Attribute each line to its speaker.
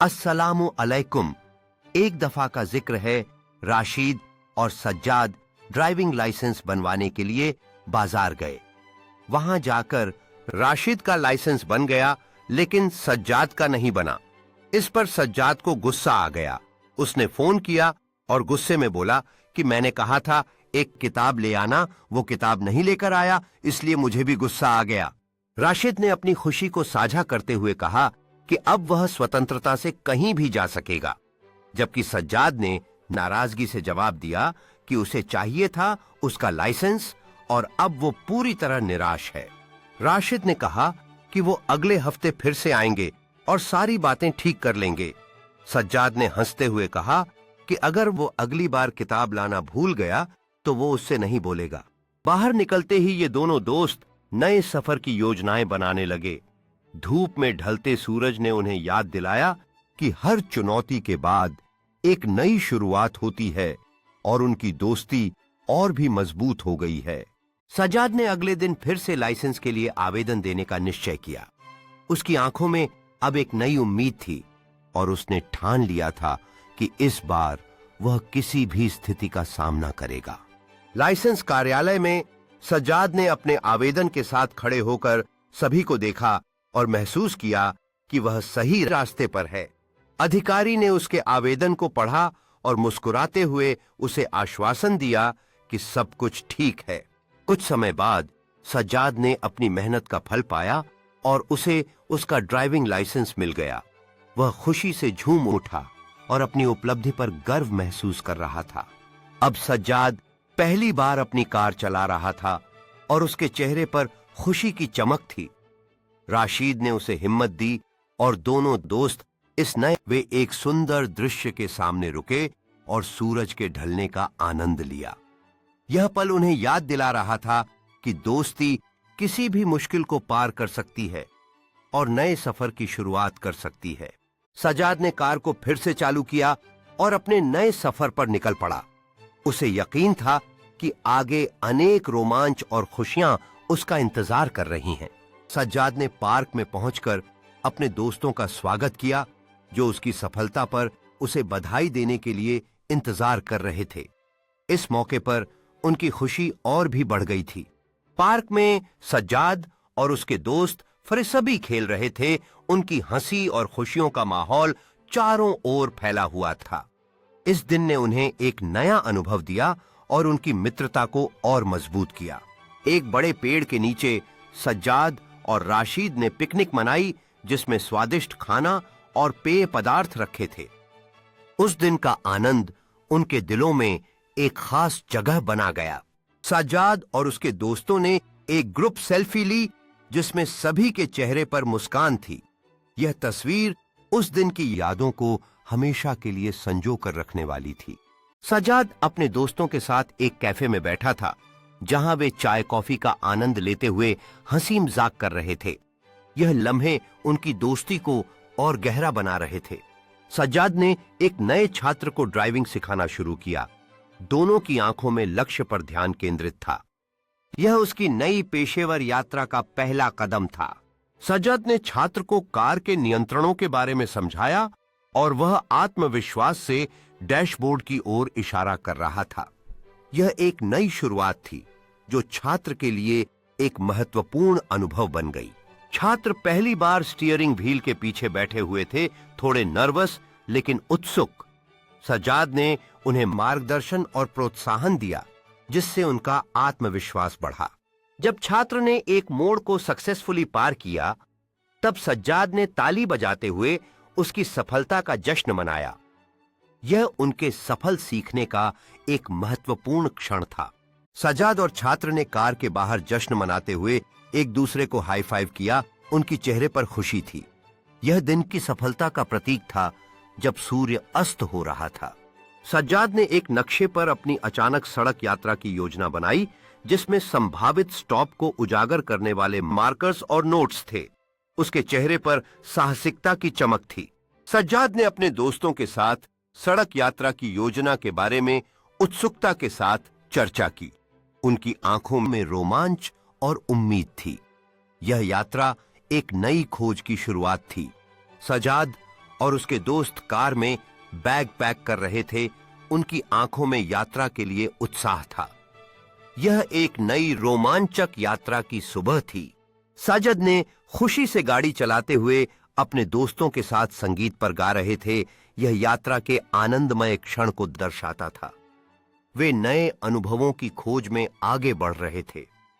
Speaker 1: अस्सलामु अलैकुम। एक दफा का जिक्र है, राशिद और सज्जाद ड्राइविंग लाइसेंस बनवाने के लिए बाजार गए। वहां जाकर राशिद का लाइसेंस बन गया, लेकिन सज्जाद का नहीं बना। इस पर सज्जाद को गुस्सा आ गया। उसने फोन किया और गुस्से में बोला कि मैंने कहा था एक किताब ले आना, वो किताब नहीं लेकर आया, इसलिए मुझे भी गुस्सा आ गया। राशिद ने अपनी खुशी को साझा करते हुए कहा कि अब वह स्वतंत्रता से कहीं भी जा सकेगा, जबकि सज्जाद ने नाराजगी से जवाब दिया कि उसे चाहिए था उसका लाइसेंस और अब वो पूरी तरह निराश है। राशिद ने कहा कि वो अगले हफ्ते फिर से आएंगे और सारी बातें ठीक कर लेंगे। सज्जाद ने हंसते हुए कहा कि अगर वो अगली बार किताब लाना भूल गया तो वो उससे नहीं बोलेगा। बाहर निकलते ही ये दोनों दोस्त नए सफर की योजनाएं बनाने लगे। धूप में ढलते सूरज ने उन्हें याद दिलाया कि हर चुनौती के बाद एक नई शुरुआत होती है और उनकी दोस्ती और भी मजबूत हो गई है। सज्जाद ने अगले दिन फिर से लाइसेंस के लिए आवेदन देने का निश्चय किया। उसकी आंखों में अब एक नई उम्मीद थी और उसने ठान लिया था कि इस बार वह किसी भी स्थिति का सामना करेगा। लाइसेंस कार्यालय में सज्जाद ने अपने आवेदन के साथ खड़े होकर सभी को देखा और महसूस किया कि वह सही रास्ते पर है। अधिकारी ने उसके आवेदन को पढ़ा और मुस्कुराते हुए उसे आश्वासन दिया कि सब कुछ ठीक है। कुछ समय बाद सज्जाद ने अपनी मेहनत का फल पाया और उसे उसका ड्राइविंग लाइसेंस मिल गया। वह खुशी से झूम उठा और अपनी उपलब्धि पर गर्व महसूस कर रहा था। अब सज्जाद पहली बार अपनी कार चला रहा था और उसके चेहरे पर खुशी की चमक थी। राशिद ने उसे हिम्मत दी और दोनों दोस्त वे एक सुंदर दृश्य के सामने रुके और सूरज के ढलने का आनंद लिया। यह पल उन्हें याद दिला रहा था कि दोस्ती किसी भी मुश्किल को पार कर सकती है और नए सफर की शुरुआत कर सकती है। सज्जाद ने कार को फिर से चालू किया और अपने नए सफर पर निकल पड़ा। उसे यकीन था कि आगे अनेक रोमांच और खुशियां उसका इंतजार कर रही हैं। सज्जाद ने पार्क में पहुंचकर अपने दोस्तों का स्वागत किया, जो उसकी सफलता पर उसे बधाई देने के लिए इंतजार कर रहे थे। इस मौके पर उनकी खुशी और भी बढ़ गई थी। पार्क में सज्जाद और उसके दोस्त फ्रिस्बी खेल रहे थे। उनकी हंसी और खुशियों का माहौल चारों ओर फैला हुआ था। इस दिन ने उन्हें एक नया अनुभव दिया और उनकी मित्रता को और मजबूत किया। एक बड़े पेड़ के नीचे सज्जाद और राशिद ने पिकनिक मनाई, जिसमें स्वादिष्ट खाना और पेय पदार्थ रखे थे। उस दिन का आनंद उनके दिलों में एक खास जगह बना गया। सज्जाद और उसके दोस्तों ने एक ग्रुप सेल्फी ली, जिसमें सभी के चेहरे पर मुस्कान थी। यह तस्वीर उस दिन की यादों को हमेशा के लिए संजो कर रखने वाली थी। सज्जाद अपने दोस्तों के साथ एक कैफे में बैठा था, जहां वे चाय कॉफी का आनंद लेते हुए हंसी मजाक कर रहे थे। यह लम्हे उनकी दोस्ती को और गहरा बना रहे थे। सज्जाद ने एक नए छात्र को ड्राइविंग सिखाना शुरू किया। दोनों की आंखों में लक्ष्य पर ध्यान केंद्रित था। यह उसकी नई पेशेवर यात्रा का पहला कदम था। सज्जाद ने छात्र को कार के नियंत्रणों के बारे में समझाया और वह आत्मविश्वास से डैशबोर्ड की ओर इशारा कर रहा था। यह एक नई शुरुआत थी, जो छात्र के लिए एक महत्वपूर्ण अनुभव बन गई। छात्र पहली बार स्टीयरिंग व्हील के पीछे बैठे हुए थे, थोड़े नर्वस लेकिन उत्सुक। सज्जाद ने उन्हें मार्गदर्शन और प्रोत्साहन दिया, जिससे उनका आत्मविश्वास बढ़ा। जब छात्र ने एक मोड़ को सक्सेसफुली पार किया, तब सज्जाद ने ताली बजाते हुए उसकी सफलता का जश्न मनाया। यह उनके सफल सीखने का एक महत्वपूर्ण क्षण था। सज्जाद और छात्र ने कार के बाहर जश्न मनाते हुए एक दूसरे को हाई फाइव किया। उनकी चेहरे पर खुशी थी। यह दिन की सफलता का प्रतीक था, जब सूर्य अस्त हो रहा था। सज्जाद ने एक नक्शे पर अपनी अचानक सड़क यात्रा की योजना बनाई, जिसमें संभावित स्टॉप को उजागर करने वाले मार्कर्स और नोट्स थे। उसके चेहरे पर साहसिकता की चमक थी। सज्जाद ने अपने दोस्तों के साथ सड़क यात्रा की योजना के बारे में उत्सुकता के साथ चर्चा की। उनकी आंखों में रोमांच और उम्मीद थी। यह यात्रा एक नई खोज की शुरुआत थी। सज्जाद और उसके दोस्त कार में बैग पैक कर रहे थे, उनकी आंखों में यात्रा के लिए उत्साह था। यह एक नई रोमांचक यात्रा की सुबह थी। साजद ने खुशी से गाड़ी चलाते हुए अपने दोस्तों के साथ संगीत पर गा रहे थे। यह यात्रा के आनंदमय क्षण को दर्शाता था। वे नए अनुभवों की खोज में आगे बढ़ रहे थे।